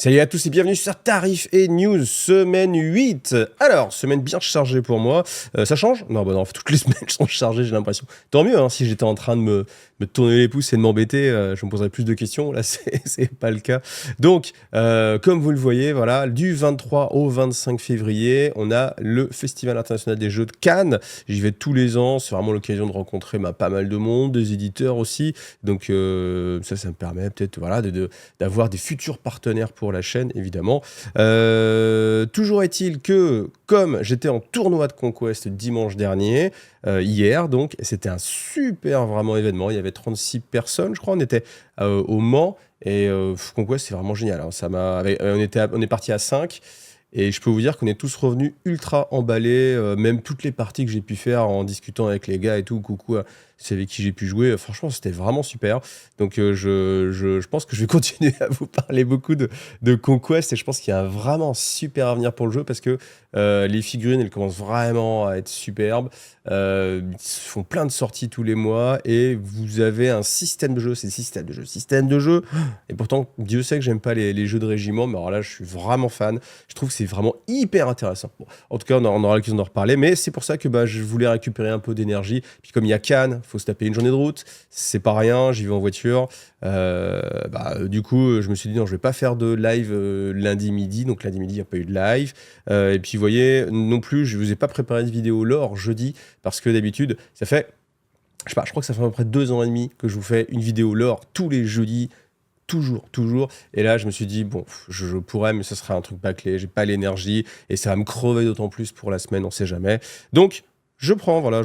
Salut à tous et bienvenue sur Tarif et News, semaine 8. Alors, semaine bien chargée pour moi. Ça change? Non, bah non, toutes les semaines sont chargées, j'ai l'impression. Tant mieux, hein, si j'étais en train de me tourner les pouces et de m'embêter, je me poserais plus de questions. Là, c'est pas le cas. Donc, comme vous le voyez, voilà, du 23 au 25 février, on a le Festival international des jeux de Cannes. J'y vais tous les ans, c'est vraiment l'occasion de rencontrer pas mal de monde, des éditeurs aussi. Donc, ça me permet peut-être voilà, d'avoir des futurs partenaires pour la chaîne, évidemment. Toujours est-il que, comme j'étais en tournoi de Conquest dimanche dernier, hier, donc, c'était un super vraiment événement. Il y avait 36 personnes, je crois. On était au Mans. Et Conquest, c'est vraiment génial. Hein. On est parti à 5. Et je peux vous dire qu'on est tous revenus ultra emballés. Même toutes les parties que j'ai pu faire en discutant avec les gars et tout. Coucou à ceux avec qui j'ai pu jouer. Franchement, c'était vraiment super. Donc, je pense que je vais continuer à vous parler beaucoup de Conquest. Et je pense qu'il y a vraiment un super avenir pour le jeu parce que les figurines, elles commencent vraiment à être superbes. Ils font plein de sorties tous les mois. Et vous avez un système de jeu. C'est système de jeu. Système de jeu. Et pourtant, Dieu sait que j'aime pas les jeux de régiment. Mais alors là, je suis vraiment fan. Je trouve que c'est vraiment hyper intéressant. Bon, en tout cas, on aura l'occasion d'en reparler. Mais c'est pour ça que je voulais récupérer un peu d'énergie. Puis comme il y a Cannes, faut se taper une journée de route. C'est pas rien, j'y vais en voiture. Du coup, je me suis dit non, je vais pas faire de live lundi midi. Donc lundi midi, il n'y a pas eu de live. Et puis, vous voyez, non plus, je vous ai pas préparé de vidéo lore jeudi. Parce que d'habitude, ça fait, je sais pas, je crois que ça fait à peu près 2 ans et demi que je vous fais une vidéo lore tous les jeudis. Toujours. Et là, je me suis dit, bon, je pourrais, mais ce sera un truc bâclé, j'ai pas l'énergie, et ça va me crever d'autant plus pour la semaine, on sait jamais. Donc, voilà,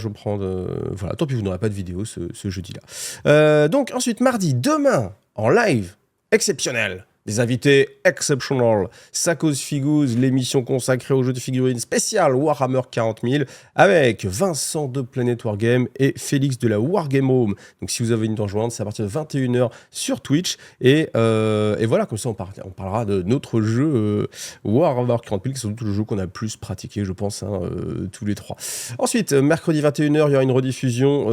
tant pis, vous n'aurez pas de vidéo ce jeudi-là. Donc, ensuite, mardi, demain, en live, exceptionnel. Des invités exceptional. Sakos Figous, l'émission consacrée aux jeux de figurines spéciales Warhammer 40 000, avec Vincent de Planet Wargame et Félix de la Wargame Home. Donc si vous avez une dent jointe, c'est à partir de 21h sur Twitch. Et voilà, comme ça on parlera de notre jeu Warhammer 40 000, qui est sans doute le jeu qu'on a plus pratiqué, je pense, tous les trois. Ensuite, mercredi 21h, il y aura une rediffusion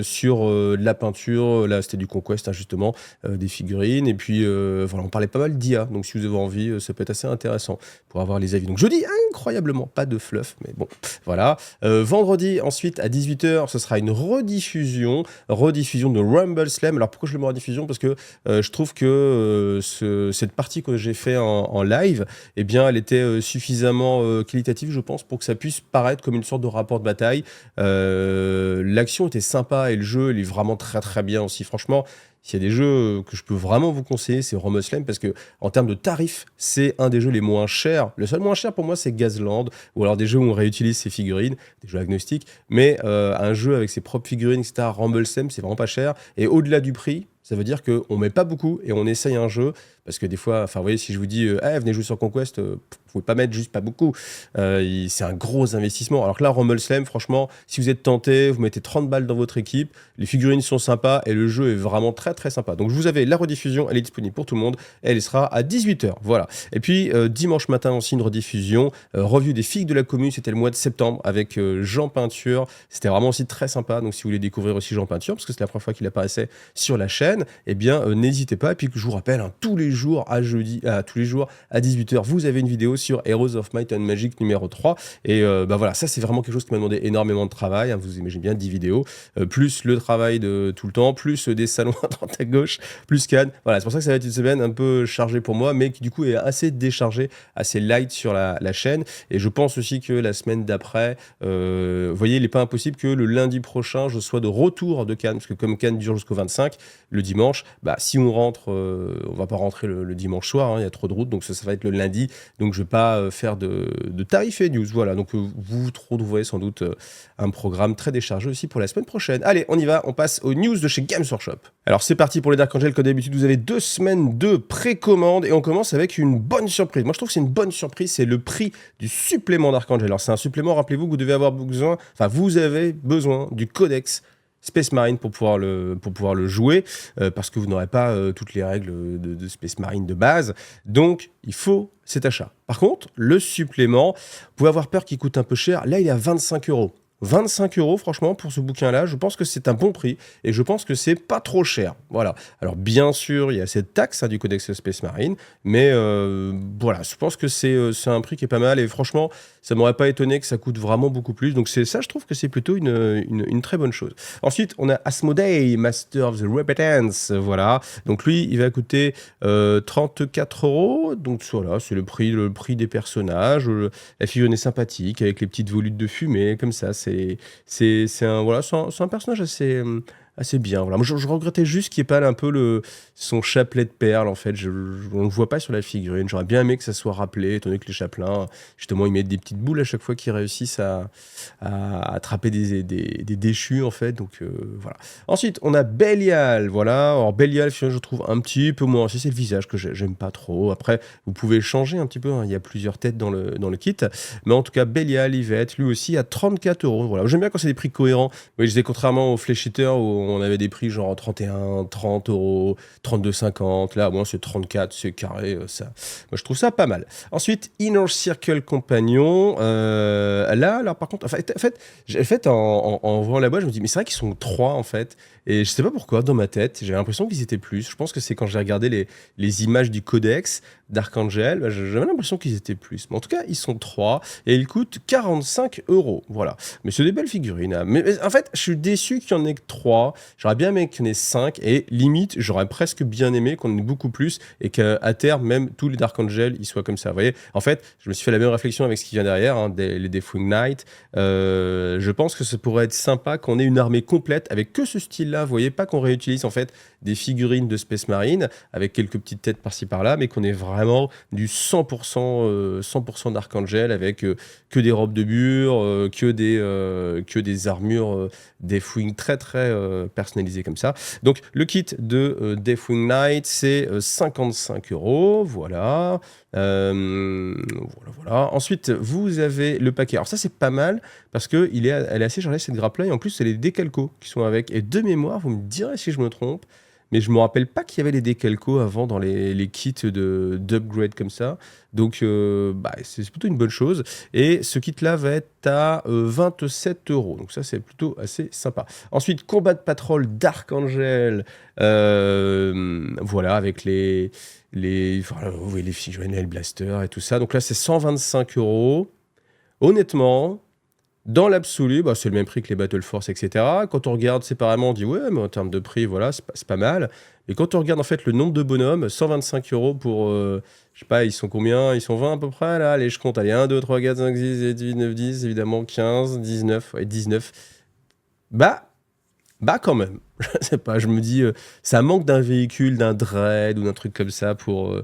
sur de la peinture. Là, c'était du Conquest, justement, des figurines. Et puis, on parlait pas mal d'IA, donc si vous avez envie, ça peut être assez intéressant pour avoir les avis. Donc jeudi, incroyablement, pas de fluff, mais bon, voilà. Vendredi, ensuite, à 18h, ce sera une rediffusion de Rumble Slam. Alors pourquoi je le mets en rediffusion? Parce que je trouve que cette partie que j'ai fait en live, eh bien, elle était suffisamment qualitative, je pense, pour que ça puisse paraître comme une sorte de rapport de bataille. L'action était sympa et le jeu, il est vraiment très très bien aussi, franchement. S'il y a des jeux que je peux vraiment vous conseiller, c'est Rumble Slam, parce que en termes de tarifs, c'est un des jeux les moins chers. Le seul moins cher pour moi, c'est Gazland, ou alors des jeux où on réutilise ses figurines, des jeux agnostiques. Mais un jeu avec ses propres figurines, etc., Rumble Slam, c'est vraiment pas cher. Et au-delà du prix, ça veut dire qu'on met pas beaucoup et on essaye un jeu. Parce que des fois, enfin, vous voyez, si je vous dis, venez jouer sur Conquest, vous pouvez pas mettre juste pas beaucoup. C'est un gros investissement. Alors que là, Rumble Slam, franchement, si vous êtes tenté, vous mettez 30 balles dans votre équipe, les figurines sont sympas et le jeu est vraiment très très sympa. Donc, vous avez la rediffusion, elle est disponible pour tout le monde. Elle sera à 18h. Voilà. Et puis, dimanche matin aussi, une rediffusion. Review des figues de la commune, c'était le mois de septembre avec Jean Peinture. C'était vraiment aussi très sympa. Donc, si vous voulez découvrir aussi Jean Peinture, parce que c'est la première fois qu'il apparaissait sur la chaîne, eh bien, n'hésitez pas. Et puis, je vous rappelle, tous les jours à 18h, vous avez une vidéo sur Heroes of Might and Magic numéro 3. Et voilà, ça, c'est vraiment quelque chose qui m'a demandé énormément de travail. Vous imaginez bien 10 vidéos, plus le travail de tout le temps, plus des salons à droite à gauche, plus Cannes. Voilà, c'est pour ça que ça va être une semaine un peu chargée pour moi, mais qui du coup est assez déchargée, assez light sur la chaîne. Et je pense aussi que la semaine d'après, vous voyez, il n'est pas impossible que le lundi prochain, je sois de retour de Cannes, parce que comme Cannes dure jusqu'au 25, le dimanche, si on rentre, on va pas rentrer le dimanche soir, il y a trop de route, donc ça va être le lundi, donc je vais pas faire de tarif et news, voilà, donc vous retrouverez sans doute un programme très déchargé aussi pour la semaine prochaine. Allez, on y va, on passe aux news de chez Games Workshop. Alors c'est parti pour les Dark Angel, comme d'habitude vous avez 2 semaines de précommande et on commence avec une bonne surprise. Moi je trouve que c'est une bonne surprise, c'est le prix du supplément Dark Angel. Alors c'est un supplément, rappelez-vous que vous devez avoir besoin, vous avez besoin du codex Space Marine pour pouvoir le jouer, parce que vous n'aurez pas toutes les règles de Space Marine de base. Donc, il faut cet achat. Par contre, le supplément, vous pouvez avoir peur qu'il coûte un peu cher. Là, il est à 25 €. 25 € franchement pour ce bouquin-là, je pense que c'est un bon prix et je pense que c'est pas trop cher. Voilà. Alors bien sûr, il y a cette taxe hein, du Codex Space Marine, mais voilà, je pense que c'est un prix qui est pas mal et franchement, ça m'aurait pas étonné que ça coûte vraiment beaucoup plus. Donc c'est ça, je trouve que c'est plutôt une très bonne chose. Ensuite, on a Asmodee, Master of the Repentance, voilà. Donc lui, il va coûter 34 €. Donc voilà, c'est le prix des personnages. La figurine est sympathique avec les petites volutes de fumée comme ça. C'est un voilà, c'est un personnage assez bien. Voilà. Moi, je regrettais juste qu'il n'y ait pas un peu son chapelet de perles en fait. On le voit pas sur la figurine. J'aurais bien aimé que ça soit rappelé, étant donné que les chapelains, justement, ils mettent des petites boules à chaque fois qu'ils réussissent à attraper des déchus en fait. Donc voilà. Ensuite, on a Belial. Voilà. Alors Belial, je trouve un petit peu moins. C'est le visage que j'aime pas trop. Après, vous pouvez changer un petit peu. Hein. Il y a plusieurs têtes dans le kit. Mais en tout cas, Belial, il va être lui aussi à 34 €. Voilà. J'aime bien quand c'est des prix cohérents. Oui, je disais contrairement au Flesh Eater où on avait des prix genre 31, 30 €, 32,50. Là, moi, c'est 34, c'est carré. Ça. Moi, je trouve ça pas mal. Ensuite, Inner Circle Compagnon. Là, par contre, en fait en voyant la boîte, je me dis, mais c'est vrai qu'ils sont 3 en fait. Et je sais pas pourquoi, dans ma tête, j'avais l'impression qu'ils étaient plus. Je pense que c'est quand j'ai regardé les images du codex d'Archangel, bah, j'avais l'impression qu'ils étaient plus. Mais en tout cas, ils sont 3 et ils coûtent 45 €. Voilà. Mais c'est des belles figurines. Hein. Mais en fait, je suis déçu qu'il n'y en ait que 3. J'aurais bien aimé qu'il y en ait 5. Et limite, j'aurais presque bien aimé qu'on en ait beaucoup plus et qu'à terme, même tous les Dark Angel, ils soient comme ça. Vous voyez, en fait, je me suis fait la même réflexion avec ce qui vient derrière, hein, les Deathwing Knight. Je pense que ça pourrait être sympa qu'on ait une armée complète avec que ce style-là. Vous voyez, pas qu'on réutilise en fait des figurines de Space Marine avec quelques petites têtes par-ci par-là, mais qu'on ait vraiment du 100% d'Archangel avec que des robes de bure, que des armures Deathwing très très personnalisées comme ça. Donc le kit de Deathwing Knight, c'est 55 €. Voilà. Voilà. Ensuite, vous avez le paquet. Alors ça, c'est pas mal parce que elle est assez chargée cette grappe-là et en plus, c'est les décalcos qui sont avec. Et de mémoire, vous me direz si je me trompe, mais je me rappelle pas qu'il y avait les décalcos avant dans les kits d'upgrade comme ça. Donc, c'est plutôt une bonne chose. Et ce kit-là va être à 27 €. Donc ça, c'est plutôt assez sympa. Ensuite, Combat de Patrol d'Archangel. Voilà, avec les figurines, les blasters et tout ça. Donc là, c'est 125 €. Honnêtement, dans l'absolu, c'est le même prix que les Battle Force, etc. Quand on regarde séparément, on dit ouais, mais en termes de prix, voilà, c'est pas mal. Mais quand on regarde en fait le nombre de bonhommes, 125 € pour, je sais pas, ils sont combien? Ils sont 20 à peu près là. Allez, je compte. Allez, 1, 2, 3, 4, 5, 6, 7, 8, 9, 10, évidemment, 15, 19, ouais, 19. Quand même. Je sais pas, je me dis, ça manque d'un véhicule, d'un Dread ou d'un truc comme ça pour.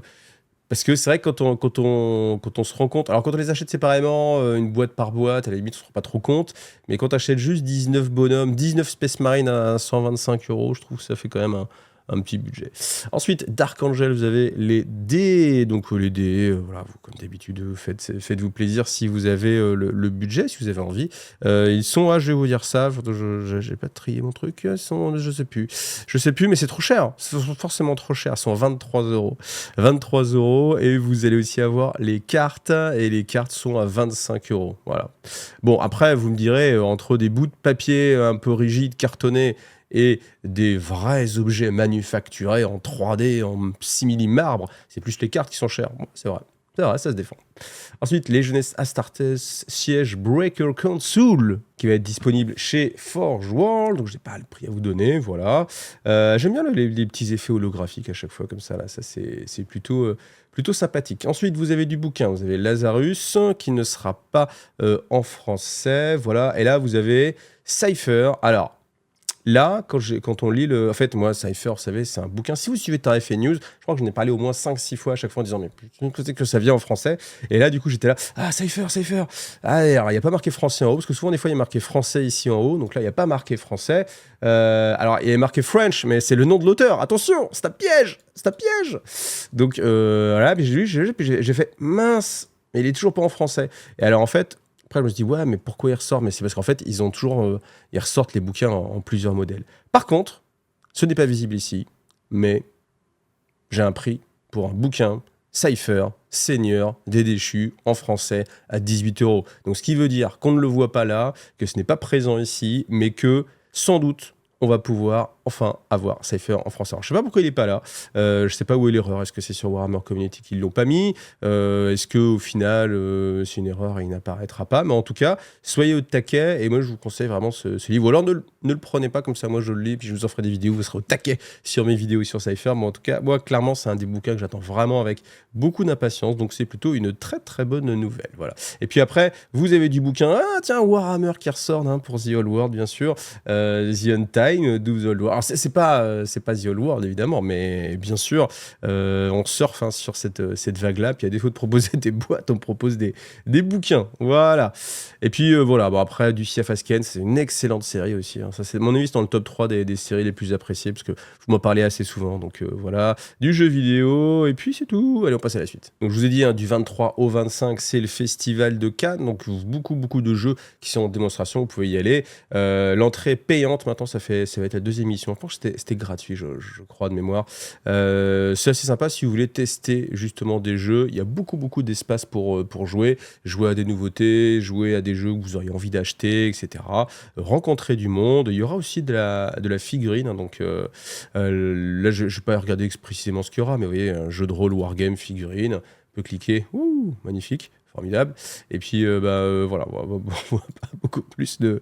Parce que c'est vrai que quand on se rend compte. Alors, quand on les achète séparément, une boîte par boîte, à la limite, on se rend pas trop compte. Mais quand tu achètes juste 19 bonhommes, 19 Space Marine à 125 €, je trouve que ça fait quand même un petit budget. Ensuite, Dark Angel, vous avez les dés. Donc, les dés, voilà, vous, comme d'habitude, faites-vous plaisir si vous avez le budget, si vous avez envie. Ils sont, je vais vous dire ça, je n'ai pas trié mon truc, ils sont, je sais plus, mais c'est trop cher. C'est forcément trop cher. Ils sont à 23 €. 23 € et vous allez aussi avoir les cartes et les cartes sont à 25 €. Voilà. Bon, après, vous me direz, entre des bouts de papier un peu rigides, cartonnés, et des vrais objets manufacturés en 3D, en simili-marbre, c'est plus les cartes qui sont chères. Bon, c'est vrai, ça se défend. Ensuite, Legionnaires Astartes Siege Breaker Console, qui va être disponible chez Forge World, donc je n'ai pas le prix à vous donner, voilà. J'aime bien les petits effets holographiques à chaque fois, comme ça, là, ça c'est plutôt sympathique. Ensuite, vous avez du bouquin, vous avez Lazarus, qui ne sera pas en français, voilà. Et là, vous avez Cypher. Alors, là, quand on lit En fait, moi, Cypher, vous savez, c'est un bouquin. Si vous suivez Tarif et News, je crois que j'en ai parlé au moins 5-6 fois à chaque fois en disant, mais putain, c'est que ça vient en français. Et là, du coup, j'étais là, Cypher. Ah, alors, il n'y a pas marqué français en haut, parce que souvent, des fois, il y a marqué français ici en haut. Donc là, il n'y a pas marqué français. Alors, il y a marqué French, mais c'est le nom de l'auteur. Attention, c'est un piège. Donc, voilà, puis j'ai fait, mince, mais il est toujours pas en français. Et alors, en fait, après, je me suis dit, ouais, mais pourquoi ils ressortent? Mais c'est parce qu'en fait, ils ressortent les bouquins en plusieurs modèles. Par contre, ce n'est pas visible ici, mais j'ai un prix pour un bouquin Cypher Seigneur des déchus en français à 18 euros. Donc ce qui veut dire qu'on ne le voit pas là, que ce n'est pas présent ici, mais que sans doute on va pouvoir enfin avoir Cypher en français. Alors, je sais pas pourquoi il est pas là. Je sais pas où est l'erreur. Est-ce que c'est sur Warhammer Community qu'ils l'ont pas mis? Est-ce que au final c'est une erreur et il n'apparaîtra pas? Mais en tout cas, soyez au taquet. Et moi, je vous conseille vraiment ce livre. Ou alors ne le prenez pas comme ça. Moi, je le lis puis je vous en ferai des vidéos. Vous serez au taquet sur mes vidéos sur Cypher. Mais en tout cas, moi, clairement, c'est un des bouquins que j'attends vraiment avec beaucoup d'impatience. Donc, c'est plutôt une très très bonne nouvelle. Voilà. Et puis après, vous avez du bouquin. Ah tiens, Warhammer qui ressort pour The Old World, bien sûr. The Untimed, Do the Old World. Alors, c'est pas The Old World, évidemment, mais bien sûr, on surfe sur cette vague-là. Puis, à défaut de proposer des boîtes, on propose des bouquins. Voilà. Et puis, voilà. Bon, après, du Sea of Asken, c'est une excellente série aussi. Ça, c'est, à mon avis, c'est dans le top 3 des séries les plus appréciées, parce que vous m'en parlez assez souvent. Donc, voilà. Du jeu vidéo, et puis c'est tout. Allez, on passe à la suite. Donc, je vous ai dit, du 23 au 25, c'est le festival de Cannes. Donc, beaucoup de jeux qui sont en démonstration. Vous pouvez y aller. L'entrée payante, maintenant, ça va être la deuxième émission. Je pense que c'était gratuit, je crois, de mémoire. C'est assez sympa si vous voulez tester justement des jeux. Il y a beaucoup d'espace pour jouer à des nouveautés, jouer à des jeux que vous auriez envie d'acheter, etc. Rencontrer du monde. Il y aura aussi de la figurine. Donc là, je ne vais pas regarder précisément ce qu'il y aura, mais vous voyez, un jeu de rôle wargame figurine. On peut cliquer. Ouh, magnifique. Formidable. Et puis, voilà, pas beaucoup plus de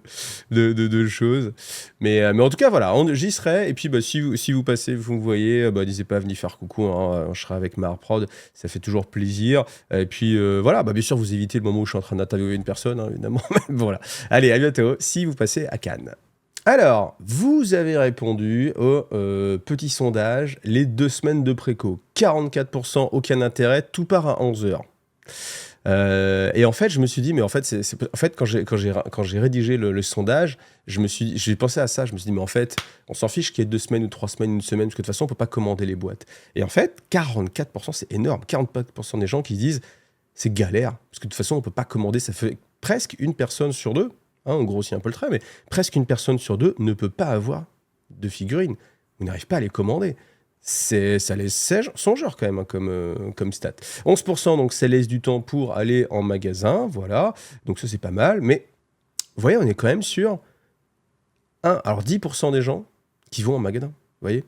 choses. Mais en tout cas, voilà, j'y serai. Et puis, si vous passez, vous me voyez, n'hésitez pas à venir faire coucou. Je serai avec Marprod. Ça fait toujours plaisir. Et puis, voilà, bien sûr, vous évitez le moment où je suis en train d'interviewer une personne, évidemment. Voilà. Allez, à bientôt si vous passez à Cannes. Alors, vous avez répondu au petit sondage, les 2 semaines de préco. 44%, aucun intérêt, tout part à 11h. Et en fait, je me suis dit, mais en fait, en fait quand j'ai rédigé le sondage, j'ai pensé à ça. Je me suis dit, mais en fait, on s'en fiche qu'il y ait 2 semaines ou 3 semaines, une semaine, parce que de toute façon, on peut pas commander les boîtes. Et en fait, 44%, c'est énorme. 44% des gens qui disent, c'est galère, parce que de toute façon, on peut pas commander. Ça fait presque une personne sur deux. On grossit un peu le trait, mais presque une personne sur deux ne peut pas avoir de figurines. On n'arrive pas à les commander. Ça laisse songeur quand même comme stat. 11%, donc ça laisse du temps pour aller en magasin, voilà. Donc ça c'est pas mal, mais vous voyez, on est quand même sur 10% des gens qui vont en magasin, vous voyez.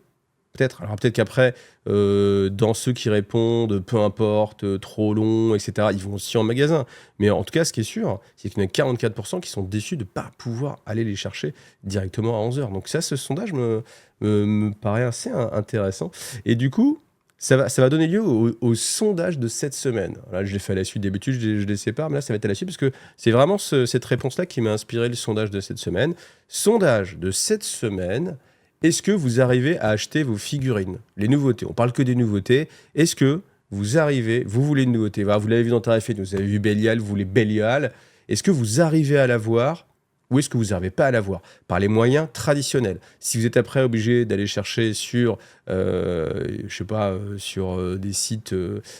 Peut-être. Alors peut-être qu'après, dans ceux qui répondent, peu importe, trop long, etc., ils vont aussi en magasin. Mais en tout cas, ce qui est sûr, c'est qu'il y en a 44% qui sont déçus de ne pas pouvoir aller les chercher directement à 11h. Donc ça, ce sondage me paraît assez intéressant. Et du coup, ça va donner lieu au sondage de cette semaine. Là, je l'ai fait à la suite. D'habitude, je les sépare, mais là, ça va être à la suite parce que c'est vraiment cette réponse-là qui m'a inspiré le sondage de cette semaine. Sondage de cette semaine. Est-ce que vous arrivez à acheter vos figurines? Les nouveautés, on parle que des nouveautés. Est-ce que vous arrivez, vous voulez une nouveauté? Voilà, vous l'avez vu dans Tarifé, vous avez vu Belial, vous voulez Belial. Est-ce que vous arrivez à l'avoir ou est-ce que vous n'arrivez pas à l'avoir? Par les moyens traditionnels. Si vous êtes après obligé d'aller chercher sur, sur des sites...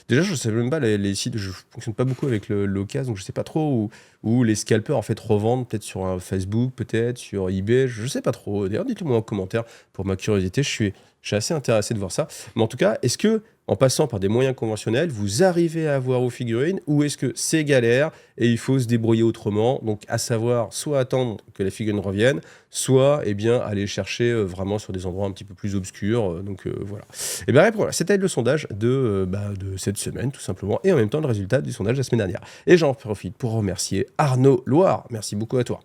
déjà, je ne sais même pas, les sites, je ne fonctionne pas beaucoup avec l'occasion, donc je ne sais pas trop où les scalpers en fait revendent, peut-être sur Facebook, peut-être sur eBay, je ne sais pas trop. D'ailleurs, dites-le moi en commentaire pour ma curiosité, je suis assez intéressé de voir ça. Mais en tout cas, est-ce que en passant par des moyens conventionnels, vous arrivez à avoir vos figurines ou est-ce que c'est galère et il faut se débrouiller autrement? Donc, à savoir, soit attendre que la figurine revienne, soit aller chercher vraiment sur des endroits un petit peu plus obscurs. Voilà. Et bien, voilà, c'était le sondage de cette semaine, tout simplement, et en même temps le résultat du sondage de la semaine dernière. Et j'en profite pour remercier Arnaud Loire. Merci beaucoup à toi.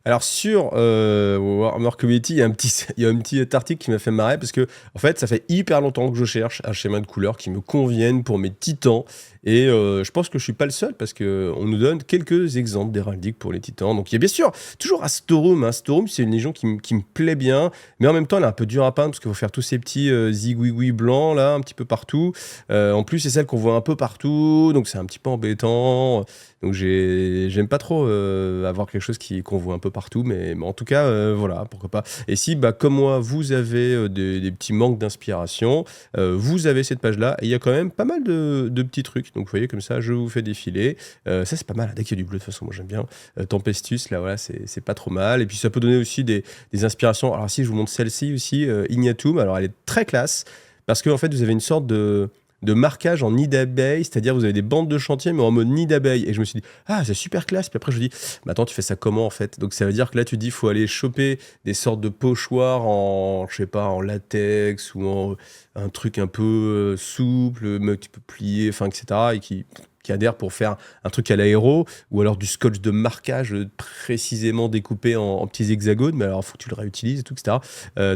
Alors sur Warhammer Community, il y a un petit article qui m'a fait marrer parce que en fait, ça fait hyper longtemps que je cherche un schéma de couleurs qui me convienne pour mes titans. Et je pense que je suis pas le seul parce que on nous donne quelques exemples d'héraldique pour les titans. Donc il y a bien sûr toujours Astorum. Astorum, c'est une légion qui me plaît bien, mais en même temps elle est un peu dure à peindre parce qu'il faut faire tous ces petits zigouigouis blancs là, un petit peu partout. En plus, c'est celle qu'on voit un peu partout, donc c'est un petit peu embêtant. Donc j'aime pas trop avoir quelque chose qu'on voit un peu partout, mais en tout cas, voilà, pourquoi pas. Et si, comme moi, vous avez des petits manques d'inspiration, vous avez cette page-là, et il y a quand même pas mal de petits trucs. Donc vous voyez, comme ça, je vous fais défiler. Ça, c'est pas mal, dès qu'il y a du bleu, de toute façon, moi j'aime bien. Tempestus, là, voilà, c'est pas trop mal. Et puis ça peut donner aussi des inspirations. Alors si, je vous montre celle-ci aussi, Ignatum. Alors elle est très classe, parce qu'en fait, vous avez une sorte de de marquage en nid d'abeille, c'est-à-dire vous avez des bandes de chantier mais en mode nid d'abeille. Et je me suis dit, ah c'est super classe. Puis après je me dis, mais attends, tu fais ça comment en fait? Donc ça veut dire que là tu dis, il faut aller choper des sortes de pochoirs en, je sais pas, en latex ou en un truc un peu souple, mais que tu peux plier, enfin etc. et qui adhère pour faire un truc à l'aéro, ou alors du scotch de marquage précisément découpé en petits hexagones, mais alors il faut que tu le réutilises et tout, etc.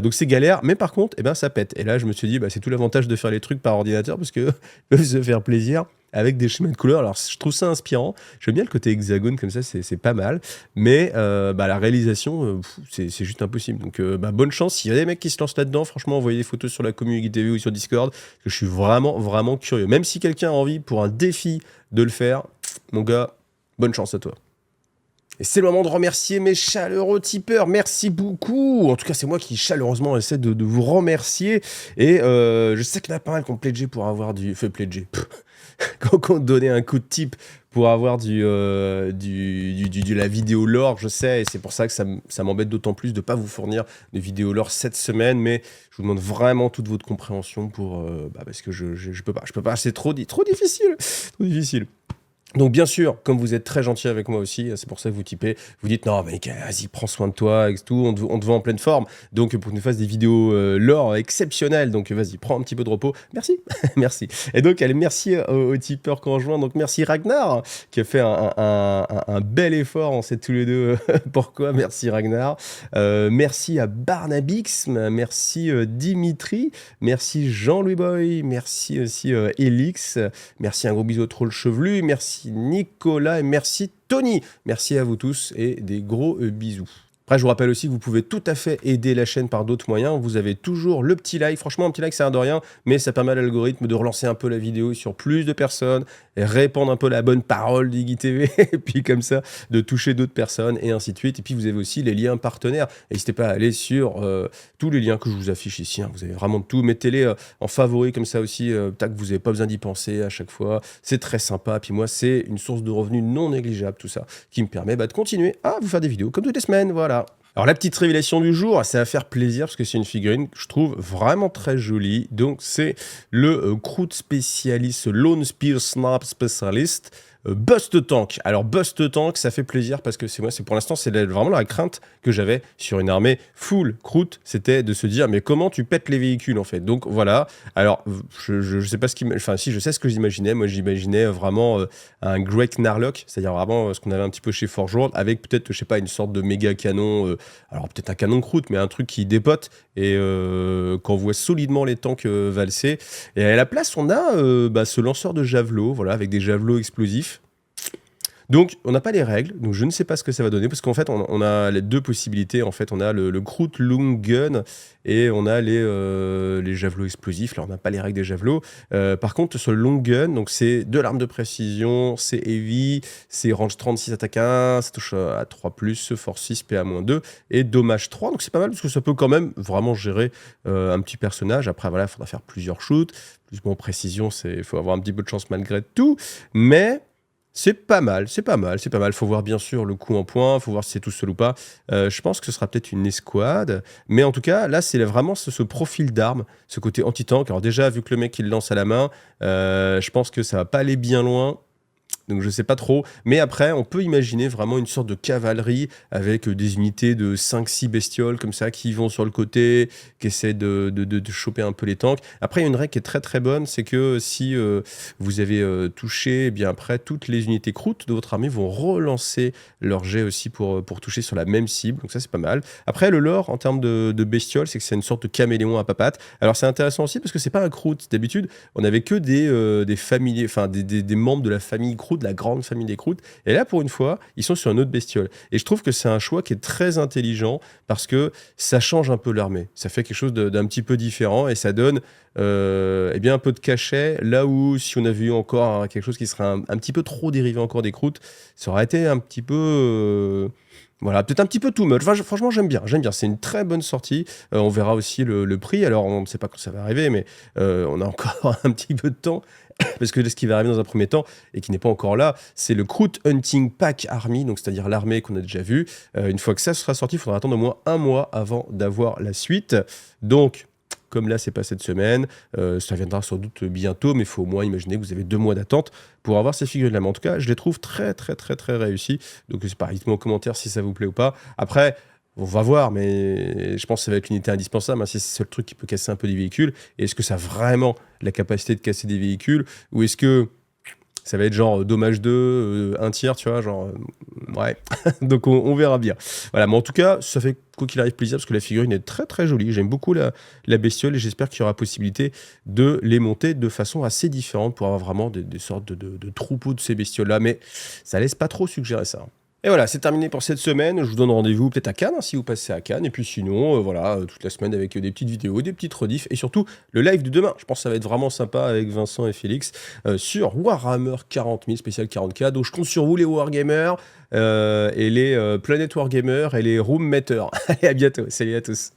Donc c'est galère, mais par contre, eh ben, ça pète. Et là, je me suis dit, bah, c'est tout l'avantage de faire les trucs par ordinateur, parce que peuvent se faire plaisir avec des schémas de couleurs. Alors je trouve ça inspirant, j'aime bien le côté hexagone comme ça, c'est pas mal, mais bah, la réalisation, c'est juste impossible. Donc bah, bonne chance, s'il y a des mecs qui se lancent là-dedans, franchement, envoyez des photos sur la communauté TV ou sur Discord, parce que je suis vraiment, vraiment curieux. Même si quelqu'un a envie pour un défi de le faire, mon gars, bonne chance à toi. Et c'est le moment de remercier mes chaleureux tipeurs. Merci beaucoup. En tout cas, c'est moi qui chaleureusement essaie de vous remercier. Et je sais qu'il y en a pas mal qui ont pledgé pour avoir du... Fait pledgé. Qui ont donné un coup de tip pour avoir de la vidéo lore, je sais. Et c'est pour ça que ça m'embête d'autant plus de ne pas vous fournir de vidéo lore cette semaine. Mais je vous demande vraiment toute votre compréhension pour... parce que je peux pas. Je peux pas. C'est trop difficile. Trop difficile. Donc bien sûr, comme vous êtes très gentil avec moi aussi, c'est pour ça que vous typez, vous dites non mec, vas-y, prends soin de toi et tout, on te voit en pleine forme, donc pour que nous fasse des vidéos lore exceptionnelles, donc vas-y, prends un petit peu de repos, merci, merci. Et donc allez, merci aux tipeurs qu'on rejoint, donc merci Ragnar, qui a fait un bel effort, on sait tous les deux pourquoi, merci Ragnar, merci à Barnabix, merci Dimitri, merci Jean-Louis Boy, merci aussi Elix, merci un gros bisou au troll chevelu, merci Nicolas et merci Tony. Merci à vous tous et des gros bisous. Après, je vous rappelle aussi que vous pouvez tout à fait aider la chaîne par d'autres moyens. Vous avez toujours le petit like. Franchement, un petit like, ça sert de rien, mais ça permet à l'algorithme de relancer un peu la vidéo sur plus de personnes, et répandre un peu la bonne parole d'Iggy TV, et puis comme ça, de toucher d'autres personnes, et ainsi de suite. Et puis, vous avez aussi les liens partenaires. N'hésitez pas à aller sur tous les liens que je vous affiche ici. Hein. Vous avez vraiment de tout. Mettez-les en favori, comme ça aussi, tac, vous n'avez pas besoin d'y penser à chaque fois. C'est très sympa. Puis moi, c'est une source de revenus non négligeable, tout ça, qui me permet de continuer à vous faire des vidéos comme toutes les semaines. Voilà. Alors la petite révélation du jour, ça va faire plaisir parce que c'est une figurine que je trouve vraiment très jolie. Donc c'est le Kroot spécialiste, Lone Spear Snap Specialist, Bust Tank. Alors Bust Tank, ça fait plaisir parce que c'est pour l'instant c'est vraiment la crainte que j'avais sur une armée full Kroot, c'était de se dire mais comment tu pètes les véhicules en fait. Donc voilà. Alors je sais pas si je sais ce que j'imaginais. Moi j'imaginais vraiment un Great Narlock, c'est-à-dire vraiment ce qu'on avait un petit peu chez Forge World, avec peut-être je sais pas une sorte de méga canon. Alors peut-être un canon Kroot, mais un truc qui dépote et qu'on voit solidement les tanks valser. Et à la place, on a ce lanceur de javelot, voilà, avec des javelots explosifs. Donc, on n'a pas les règles, donc je ne sais pas ce que ça va donner, parce qu'en fait, on a les deux possibilités. En fait, on a le Kroot Long Gun et on a les javelots explosifs. Là, on n'a pas les règles des javelots. Par contre, sur le Long Gun, donc c'est de l'arme de précision, c'est heavy, c'est range 36, attaque 1, ça touche à 3+, force 6, PA-2 et dommage 3. Donc, c'est pas mal, parce que ça peut quand même vraiment gérer un petit personnage. Après, voilà, il faudra faire plusieurs shoots. Plus bon, précision, il faut avoir un petit peu de chance malgré tout. Mais... c'est pas mal, c'est pas mal, c'est pas mal. Faut voir bien sûr le coup en point, faut voir si c'est tout seul ou pas. Je pense que ce sera peut-être une escouade. Mais en tout cas, là, c'est vraiment ce profil d'arme, ce côté anti-tank. Alors déjà, vu que le mec, il le lance à la main, je pense que ça va pas aller bien loin. Donc je sais pas trop, mais après on peut imaginer vraiment une sorte de cavalerie avec des unités de 5-6 bestioles comme ça qui vont sur le côté, qui essaient de choper un peu les tanks. Après il y a une règle qui est très très bonne, c'est que si vous avez touché, eh bien après toutes les unités Kroot de votre armée vont relancer leur jet aussi pour toucher sur la même cible, donc ça c'est pas mal. Après le lore en termes de bestioles, c'est que c'est une sorte de caméléon à papates. Alors c'est intéressant aussi parce que c'est pas un Kroot, d'habitude on avait que des familiers, enfin des membres de la famille Kroot, de la grande famille des Kroot, et là pour une fois ils sont sur une autre bestiole, et je trouve que c'est un choix qui est très intelligent parce que ça change un peu l'armée, ça fait quelque chose d'un petit peu différent et ça donne eh bien un peu de cachet là où si on avait eu encore quelque chose qui serait un petit peu trop dérivé encore des Kroot, ça aurait été un petit peu voilà, peut-être un petit peu too much. Enfin, franchement, j'aime bien. C'est une très bonne sortie. On verra aussi le prix. Alors, on ne sait pas quand ça va arriver, mais on a encore un petit peu de temps. Parce que ce qui va arriver dans un premier temps, et qui n'est pas encore là, c'est le Kroot Hunting Pack Army, donc c'est-à-dire l'armée qu'on a déjà vue. Une fois que ça sera sorti, il faudra attendre au moins un mois avant d'avoir la suite. Donc, comme là, c'est pas cette semaine. Ça viendra sans doute bientôt, mais il faut au moins imaginer que vous avez 2 mois d'attente pour avoir ces figurines-là. Mais en tout cas, je les trouve très, très, très, très réussies. Donc, c'est pas, dites-moi en commentaire si ça vous plaît ou pas. Après, on va voir, mais je pense que ça va être l'unité indispensable, hein, si c'est le seul truc qui peut casser un peu des véhicules. Et est-ce que ça a vraiment la capacité de casser des véhicules? Ou est-ce que ça va être genre dommage 2, un tiers, tu vois, genre... ouais, donc on verra bien. Voilà, mais en tout cas, ça fait quoi qu'il arrive plaisir, parce que la figurine est très très jolie. J'aime beaucoup la bestiole, et j'espère qu'il y aura possibilité de les monter de façon assez différente pour avoir vraiment des sortes de troupeaux de ces bestioles-là. Mais ça laisse pas trop suggérer ça. Et voilà, c'est terminé pour cette semaine. Je vous donne rendez-vous peut-être à Cannes, hein, si vous passez à Cannes. Et puis sinon, voilà, toute la semaine avec des petites vidéos, des petites rediffs et surtout le live de demain. Je pense que ça va être vraiment sympa avec Vincent et Félix sur Warhammer 40 000 spécial 40K. Donc je compte sur vous les Wargamers et les Planet Wargamers et les Room Metters. Allez, à bientôt. Salut à tous.